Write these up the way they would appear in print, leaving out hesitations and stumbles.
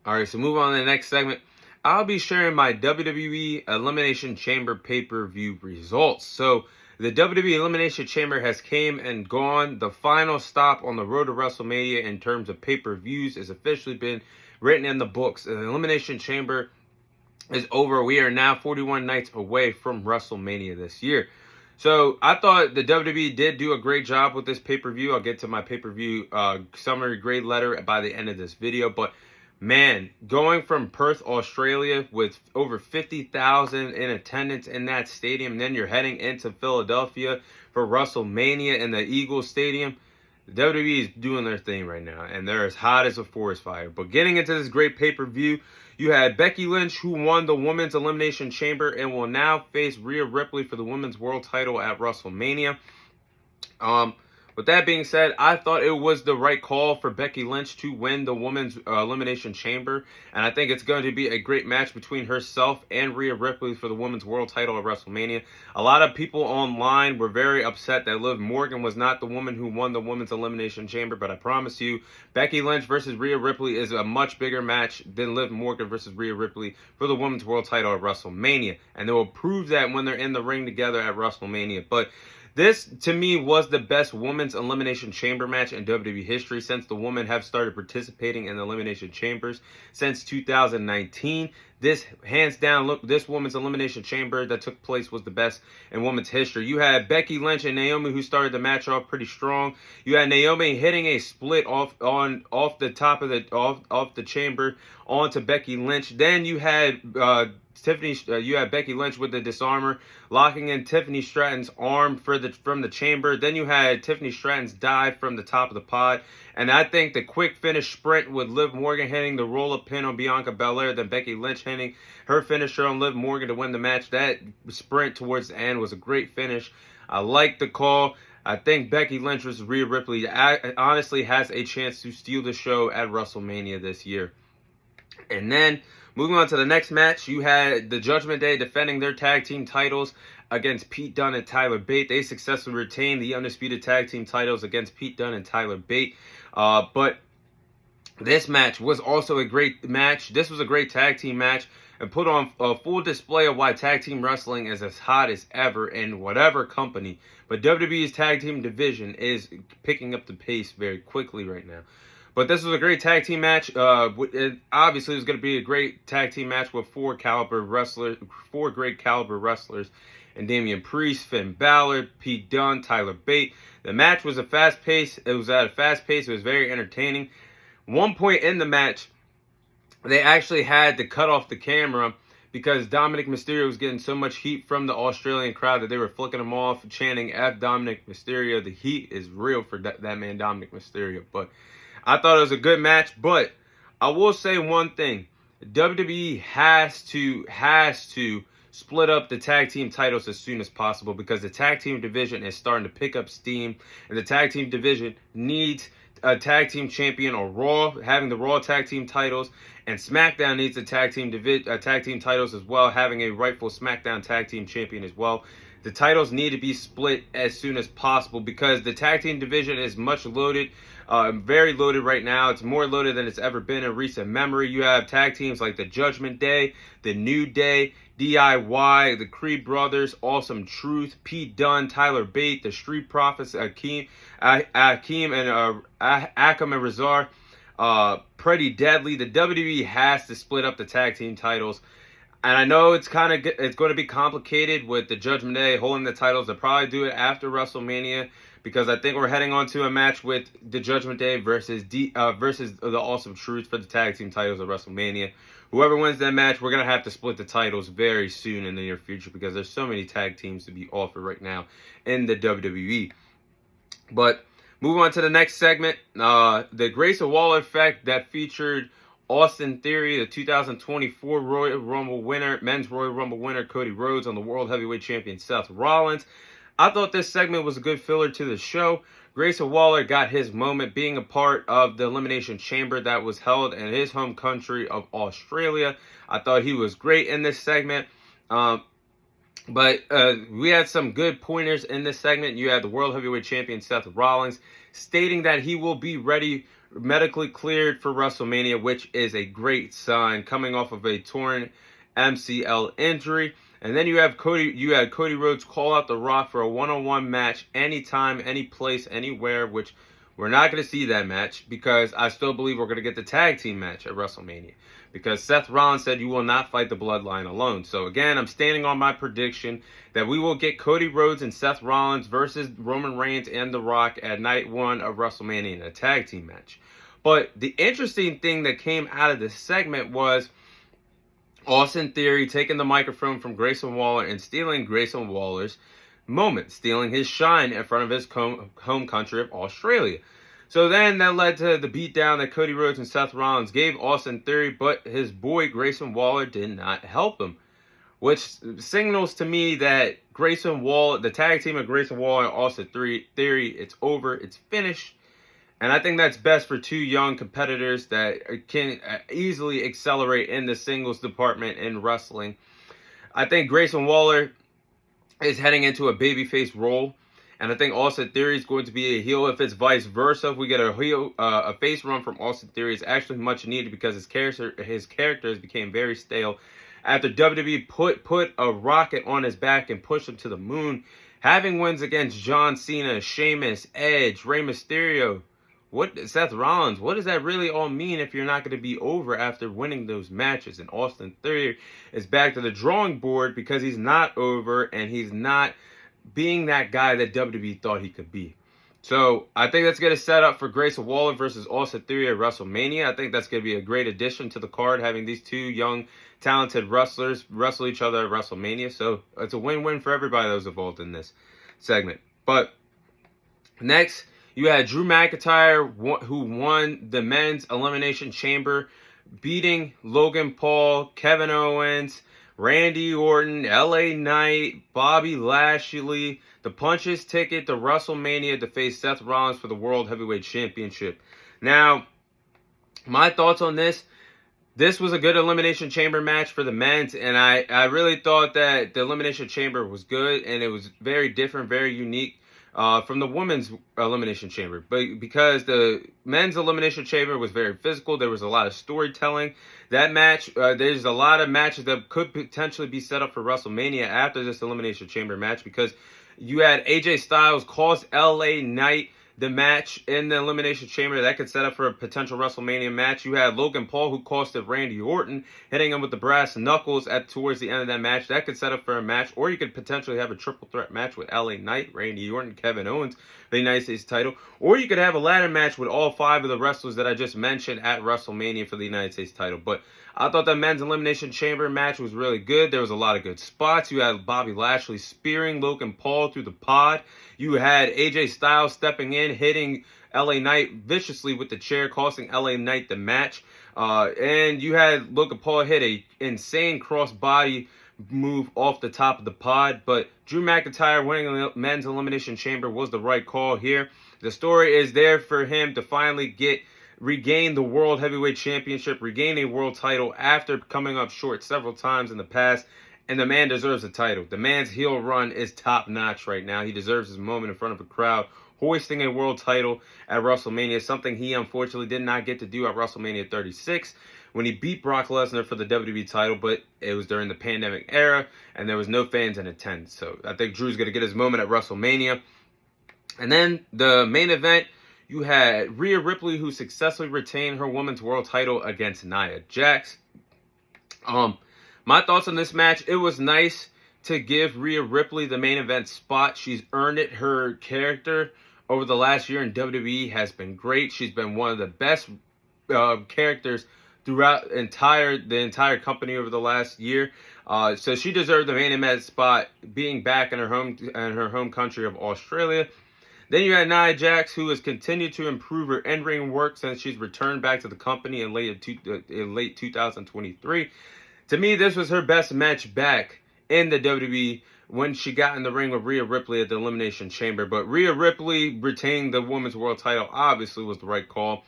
All right, so move on to the next segment. I'll be sharing my WWE Elimination Chamber pay-per-view results. So the WWE Elimination Chamber has came and gone. The final stop on the road to WrestleMania in terms of pay-per-views has officially been written in the books. The Elimination Chamber is over. We are now 41 nights away from WrestleMania this year. So I thought the WWE did do a great job with this pay-per-view. I'll get to my pay-per-view summary grade letter by the end of this video. But man, going from Perth, Australia with over 50,000 in attendance in that stadium, then you're heading into Philadelphia for WrestleMania in the Eagles Stadium. The WWE is doing their thing right now, and they're as hot as a forest fire. But getting into this great pay-per-view, you had Becky Lynch, who won the Women's Elimination Chamber and will now face Rhea Ripley for the Women's World Title at WrestleMania. With that being said, I thought it was the right call for Becky Lynch to win the Women's Elimination Chamber. And I think it's going to be a great match between herself and Rhea Ripley for the Women's World Title at WrestleMania. A lot of people online were very upset that Liv Morgan was not the woman who won the Women's Elimination Chamber. But I promise you, Becky Lynch versus Rhea Ripley is a much bigger match than Liv Morgan versus Rhea Ripley for the Women's World Title at WrestleMania. And they will prove that when they're in the ring together at WrestleMania. But this, to me, was the best Women's Elimination Chamber match in WWE history since the women have started participating in the Elimination Chambers since 2019. This, hands down, look, this Women's Elimination Chamber that took place was the best in women's history. You had Becky Lynch and Naomi, who started the match off pretty strong. You had Naomi hitting a split off the top of the chamber onto Becky Lynch. Then you had you had Becky Lynch with the disarmer locking in Tiffany Stratton's arm from the chamber. Then you had Tiffany Stratton's dive from the top of the pod. And I think the quick finish sprint with Liv Morgan hitting the roll-up pin on Bianca Belair, then Becky Lynch hitting her finisher on Liv Morgan to win the match. That sprint towards the end was a great finish. I like the call. I think Becky Lynch versus Rhea Ripley honestly has a chance to steal the show at WrestleMania this year. And then, moving on to the next match, you had the Judgment Day defending their tag team titles against Pete Dunne and Tyler Bate. They successfully retained the undisputed tag team titles against Pete Dunne and Tyler Bate. But this match was also a great match. This was a great tag team match and put on a full display of why tag team wrestling is as hot as ever in whatever company. But WWE's tag team division is picking up the pace very quickly right now. But this was a great tag team match. Obviously, it was going to be a great tag team match with four great caliber wrestlers, and Damian Priest, Finn Balor, Pete Dunne, Tyler Bate. The match was fast paced. It was at a fast pace. It was very entertaining. One point in the match, they actually had to cut off the camera because Dominic Mysterio was getting so much heat from the Australian crowd that they were flicking him off, chanting F Dominic Mysterio. The heat is real for that man, Dominic Mysterio. But I thought it was a good match, but I will say one thing. WWE has to split up the tag team titles as soon as possible because the tag team division is starting to pick up steam, and the tag team division needs a tag team champion on Raw, having the Raw tag team titles, and SmackDown needs a tag team titles as well, having a rightful SmackDown tag team champion as well. The titles need to be split as soon as possible because the tag team division is much loaded, very loaded right now. It's more loaded than it's ever been in recent memory. You have tag teams like the Judgment Day, the New Day, DIY, the Creed Brothers, Awesome Truth, Pete Dunne, Tyler Bate, the Street Profits, Akeem and Razar, Pretty Deadly. The WWE has to split up the tag team titles. And I know it's going to be complicated with the Judgment Day holding the titles. They'll probably do it after WrestleMania because I think we're heading on to a match with the Judgment Day versus the Awesome Truth for the tag team titles at WrestleMania. Whoever wins that match, we're going to have to split the titles very soon in the near future because there's so many tag teams to be offered right now in the WWE. But moving on to the next segment, the Grayson Waller effect that featured Austin Theory, the 2024 Royal Rumble winner, men's Royal Rumble winner, Cody Rhodes, on the World Heavyweight Champion Seth Rollins. I thought this segment was a good filler to the show. Grayson Waller got his moment being a part of the Elimination Chamber that was held in his home country of Australia. I thought he was great in this segment. But we had some good pointers in this segment. You had the World Heavyweight Champion Seth Rollins stating that he will be ready medically cleared for WrestleMania, which is a great sign coming off of a torn MCL injury. And then you had Cody Rhodes call out The Rock for a one-on-one match anytime, any place, anywhere, which we're not going to see that match because I still believe we're going to get the tag team match at WrestleMania because Seth Rollins said you will not fight the Bloodline alone. So again, I'm standing on my prediction that we will get Cody Rhodes and Seth Rollins versus Roman Reigns and The Rock at night 1 of WrestleMania in a tag team match. But the interesting thing that came out of this segment was Austin Theory taking the microphone from Grayson Waller and stealing Grayson Waller's moment, stealing his shine in front of his home country of Australia. So then that led to the beatdown that Cody Rhodes and Seth Rollins gave Austin Theory, but his boy Grayson Waller did not help him, which signals to me that Grayson Waller, the tag team of Grayson Waller and Austin Theory, it's over, it's finished. And I think that's best for two young competitors that can easily accelerate in the singles department in wrestling. I think Grayson Waller is heading into a babyface role. And I think Austin Theory is going to be a heel. If it's vice versa, if we get a face run from Austin Theory, it's actually much needed because his character has become very stale. After WWE put a rocket on his back and pushed him to the moon, having wins against John Cena, Sheamus, Edge, Rey Mysterio, Seth Rollins, what does that really all mean if you're not going to be over after winning those matches? And Austin Theory is back to the drawing board because he's not over and he's not being that guy that WWE thought he could be. So I think that's going to set up for Grayson Waller versus Austin Theory at WrestleMania. I think that's going to be a great addition to the card, having these two young, talented wrestlers wrestle each other at WrestleMania. So it's a win-win for everybody that was involved in this segment. But next, you had Drew McIntyre, who won the men's Elimination Chamber, beating Logan Paul, Kevin Owens, Randy Orton, LA Knight, Bobby Lashley, the punches ticket to WrestleMania to face Seth Rollins for the World Heavyweight Championship. Now, my thoughts on this was a good Elimination Chamber match for the men's, and I really thought that the Elimination Chamber was good, and it was very different, very unique from the women's Elimination Chamber. But because the men's Elimination Chamber was very physical, there was a lot of storytelling. That match, there's a lot of matches that could potentially be set up for WrestleMania after this Elimination Chamber match, because you had AJ Styles cost LA Knight the match in the Elimination Chamber. That could set up for a potential WrestleMania match. You had Logan Paul, who costed Randy Orton, hitting him with the brass knuckles towards the end of that match. That could set up for a match. Or you could potentially have a triple threat match with LA Knight, Randy Orton, Kevin Owens for the United States title. Or you could have a ladder match with all 5 of the wrestlers that I just mentioned at WrestleMania for the United States title. But I thought the men's Elimination Chamber match was really good. There was a lot of good spots. You had Bobby Lashley spearing Logan Paul through the pod. You had AJ Styles stepping in, hitting LA Knight viciously with the chair, costing LA Knight the match. And you had Logan Paul hit a insane cross-body move off the top of the pod. But Drew McIntyre winning the men's Elimination Chamber was the right call here. The story is there for him to finally regain the World Heavyweight Championship, regain a world title after coming up short several times in the past. And the man deserves a title. The man's heel run is top-notch right now. He deserves his moment in front of a crowd, hoisting a world title at WrestleMania, something he unfortunately did not get to do at WrestleMania 36 when he beat Brock Lesnar for the WWE title, but it was during the pandemic era, and there was no fans in attendance. So I think Drew's going to get his moment at WrestleMania. And then the main event, you had Rhea Ripley, who successfully retained her women's world title against Nia Jax. My thoughts on this match, it was nice to give Rhea Ripley the main event spot. She's earned it. Her character over the last year in WWE has been great. She's been one of the best characters throughout the entire company over the last year. So she deserved the main event spot, being back in her home country of Australia. Then you had Nia Jax, who has continued to improve her in-ring work since she's returned back to the company in late 2023. To me, this was her best match back in the WWE when she got in the ring with Rhea Ripley at the Elimination Chamber. But Rhea Ripley retaining the Women's World title obviously was the right call.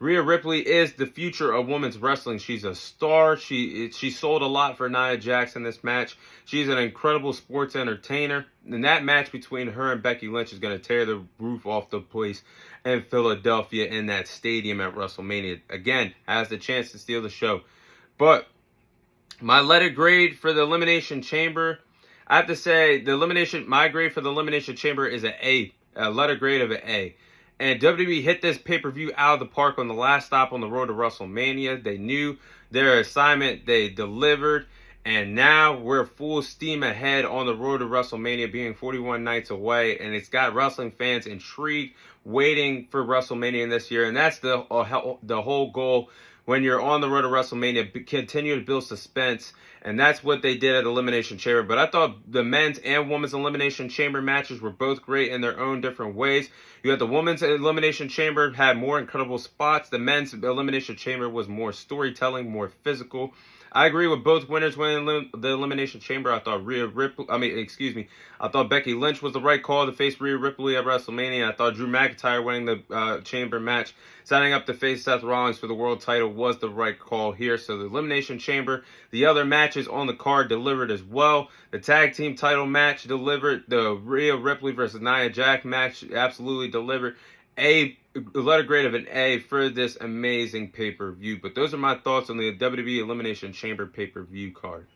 Rhea Ripley is the future of women's wrestling. She's a star. She sold a lot for Nia Jax in this match. She's an incredible sports entertainer. And that match between her and Becky Lynch is going to tear the roof off the place in Philadelphia in that stadium at WrestleMania. Again, has the chance to steal the show. But my letter grade for the Elimination Chamber, I have to say, my grade for the Elimination Chamber is an A, a letter grade of an A. And WWE hit this pay-per-view out of the park on the last stop on the road to WrestleMania. They knew their assignment, they delivered, and now we're full steam ahead on the road to WrestleMania, being 41 nights away, and it's got wrestling fans intrigued, waiting for WrestleMania this year, and that's the whole goal. When you're on the road to WrestleMania, continue to build suspense, and that's what they did at Elimination Chamber. But I thought the men's and women's Elimination Chamber matches were both great in their own different ways. You had the women's Elimination Chamber had more incredible spots. The men's Elimination Chamber was more storytelling, more physical. I agree with both winners winning the Elimination Chamber. I thought I thought Becky Lynch was the right call to face Rhea Ripley at WrestleMania. I thought Drew McIntyre winning the Chamber match, signing up to face Seth Rollins for the world title, was the right call here. So the Elimination Chamber, the other matches on the card delivered as well. The tag team title match delivered. The Rhea Ripley versus Nia Jax match absolutely delivered. A letter grade of an A for this amazing pay-per-view. But those are my thoughts on the WWE Elimination Chamber pay-per-view card.